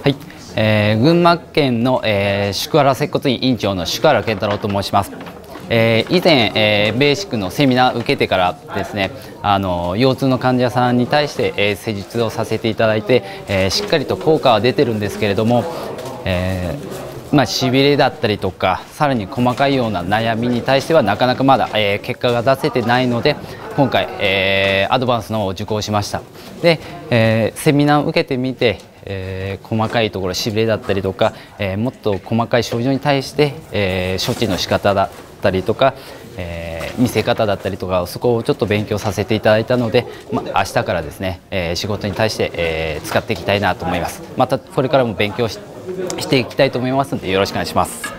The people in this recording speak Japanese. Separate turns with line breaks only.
はい、群馬県の、宿原接骨院院長の宿原健太郎と申します。以前、ベーシックのセミナー受けてからですね、腰痛の患者さんに対して、施術をさせていただいて、しっかりと効果は出てるんですけれども、しびれだったりとかさらに細かいような悩みに対してはなかなかまだ、結果が出せてないので今回、アドバンスの方を受講しました。で、セミナーを受けてみて、細かいところしびれだったりとか、もっと細かい症状に対して、処置の仕方だったりとか、見せ方だったりとかそこをちょっと勉強させていただいたので、明日からですね、仕事に対して、使っていきたいなと思います。またこれからも勉強していきたいと思いますのでよろしくお願いします。